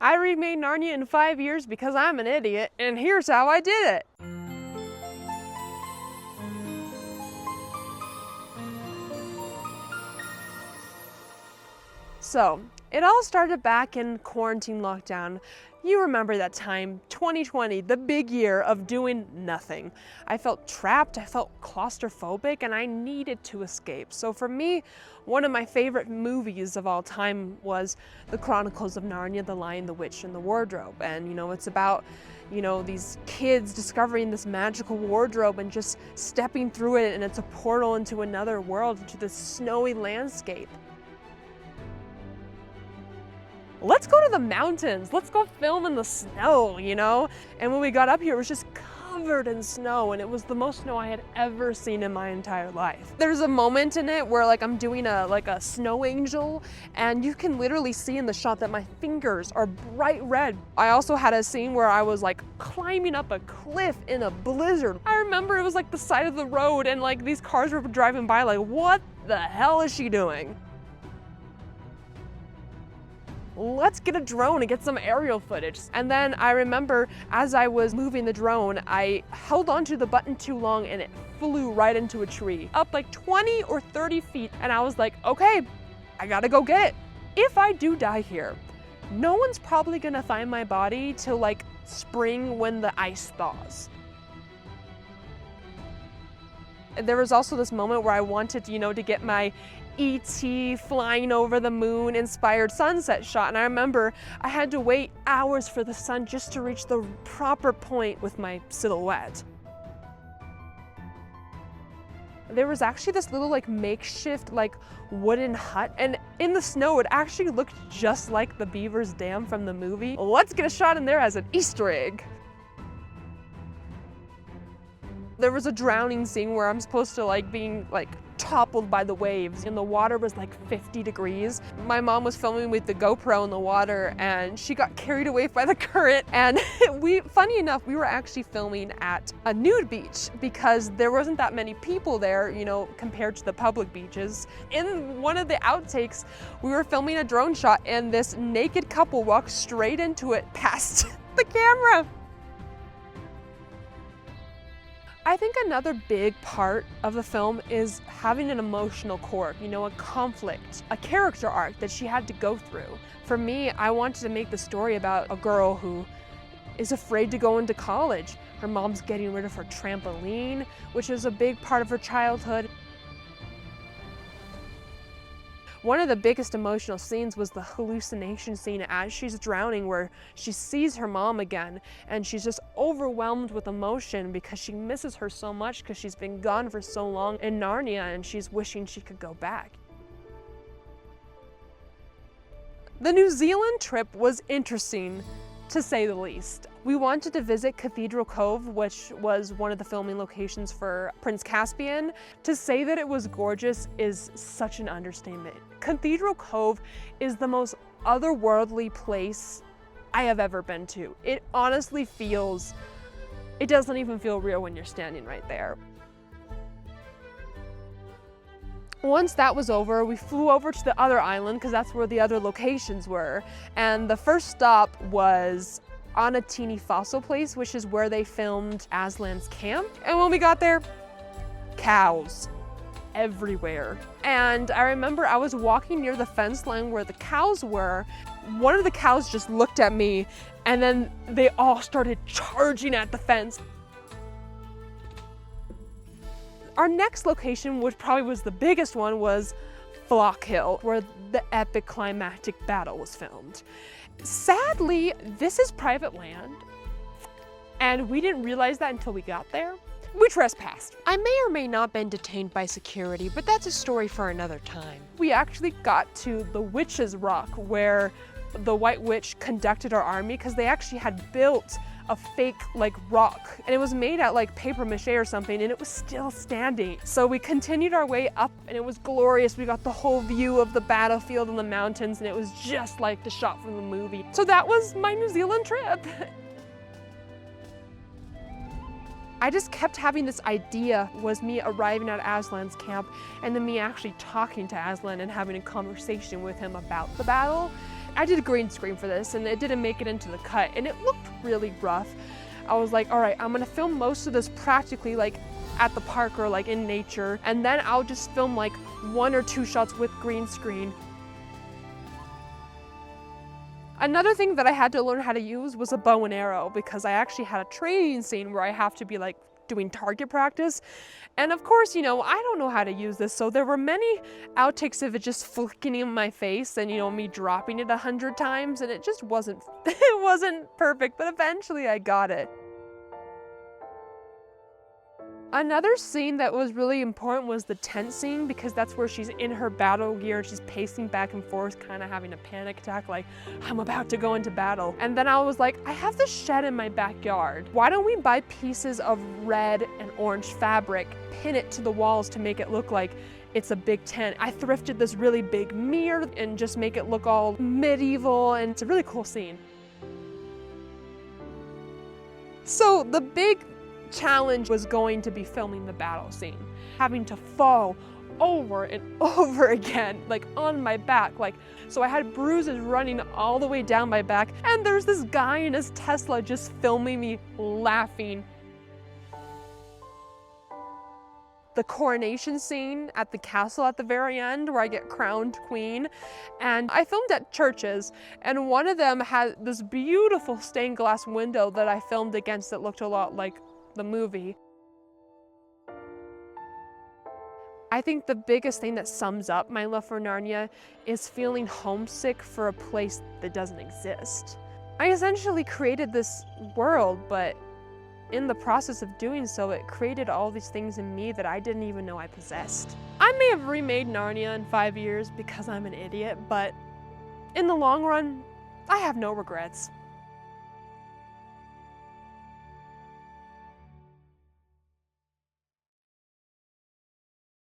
I remade Narnia in 5 years because I'm an idiot, and here's how I did it. So, it all started back in quarantine lockdown. You remember that time, 2020, the big year of doing nothing. I felt trapped, I felt claustrophobic, and I needed to escape. So for me, one of my favorite movies of all time was The Chronicles of Narnia, The Lion, the Witch, and the Wardrobe. And it's about, these kids discovering this magical wardrobe and just stepping through it, and it's a portal into another world, into this snowy landscape. Let's go to the mountains, let's go film in the snow, And when we got up here, it was just covered in snow, and it was the most snow I had ever seen in my entire life. There's a moment in it where I'm doing a snow angel, and you can literally see in the shot that my fingers are bright red. I also had a scene where I was climbing up a cliff in a blizzard. I remember it was the side of the road, and these cars were driving by what the hell is she doing? Let's get a drone and get some aerial footage. And then I remember as I was moving the drone, I held onto the button too long and it flew right into a tree, up 20 or 30 feet. And I was like, okay, I gotta go get it. If I do die here, no one's probably gonna find my body till spring when the ice thaws. There was also this moment where I wanted, to get my E.T. flying over the moon inspired sunset shot, and I remember I had to wait hours for the sun just to reach the proper point with my silhouette. There was actually this little makeshift wooden hut, and in the snow it actually looked just like the Beaver's Dam from the movie. Let's get a shot in there as an Easter egg. There was a drowning scene where I'm supposed to being toppled by the waves, and the water was 50 degrees. My mom was filming with the GoPro in the water, and she got carried away by the current, and funny enough, we were actually filming at a nude beach because there wasn't that many people there, compared to the public beaches. In one of the outtakes, we were filming a drone shot, and this naked couple walked straight into it past the camera. I think another big part of the film is having an emotional core, a conflict, a character arc that she had to go through. For me, I wanted to make the story about a girl who is afraid to go into college. Her mom's getting rid of her trampoline, which is a big part of her childhood. One of the biggest emotional scenes was the hallucination scene as she's drowning, where she sees her mom again and she's just overwhelmed with emotion because she misses her so much because she's been gone for so long in Narnia and she's wishing she could go back. The New Zealand trip was interesting, to say the least. We wanted to visit Cathedral Cove, which was one of the filming locations for Prince Caspian. To say that it was gorgeous is such an understatement. Cathedral Cove is the most otherworldly place I have ever been to. It honestly it doesn't even feel real when you're standing right there. Once that was over, we flew over to the other island because that's where the other locations were. And the first stop was Onatini Fossil Place, which is where they filmed Aslan's camp. And when we got there, cows everywhere. And I remember I was walking near the fence line where the cows were. One of the cows just looked at me, and then they all started charging at the fence. Our next location, which probably was the biggest one, was Flock Hill, where the epic climactic battle was filmed. Sadly, this is private land, and we didn't realize that until we got there. We trespassed. I may or may not have been detained by security, but that's a story for another time. We actually got to the Witch's Rock, where the White Witch conducted our army, because they actually had built a fake rock, and it was made out paper mache or something, and it was still standing. So we continued our way up, and it was glorious. We got the whole view of the battlefield and the mountains, and it was just like the shot from the movie. So that was my New Zealand trip. I just kept having this idea, was me arriving at Aslan's camp and then me actually talking to Aslan and having a conversation with him about the battle. I did a green screen for this and it didn't make it into the cut and it looked really rough. I was like, all right, I'm gonna film most of this practically like at the park or like in nature, and then I'll just film like 1 or 2 shots with green screen. Another thing that I had to learn how to use was a bow and arrow, because I actually had a training scene where I have to be like doing target practice. And of course, you know, I don't know how to use this, so there were many outtakes of it just flicking in my face and, you know, me dropping it 100 times, and it just wasn't, it wasn't perfect, but eventually I got it. Another scene that was really important was the tent scene, because that's where she's in her battle gear and she's pacing back and forth, kind of having a panic attack, like, I'm about to go into battle. And then I was like, I have this shed in my backyard. Why don't we buy pieces of red and orange fabric, pin it to the walls to make it look like it's a big tent. I thrifted this really big mirror and just make it look all medieval, and it's a really cool scene. So the big challenge was going to be filming the battle scene, having to fall over and over again, like on my back, like, so I had bruises running all the way down my back, and there's this guy in his Tesla just filming me laughing. The coronation scene at the castle at the very end where I get crowned queen, and I filmed at churches, and one of them had this beautiful stained glass window that I filmed against that looked a lot like the movie. I think the biggest thing that sums up my love for Narnia is feeling homesick for a place that doesn't exist. I essentially created this world, but in the process of doing so, it created all these things in me that I didn't even know I possessed. I may have remade Narnia in 5 years because I'm an idiot, but in the long run, I have no regrets.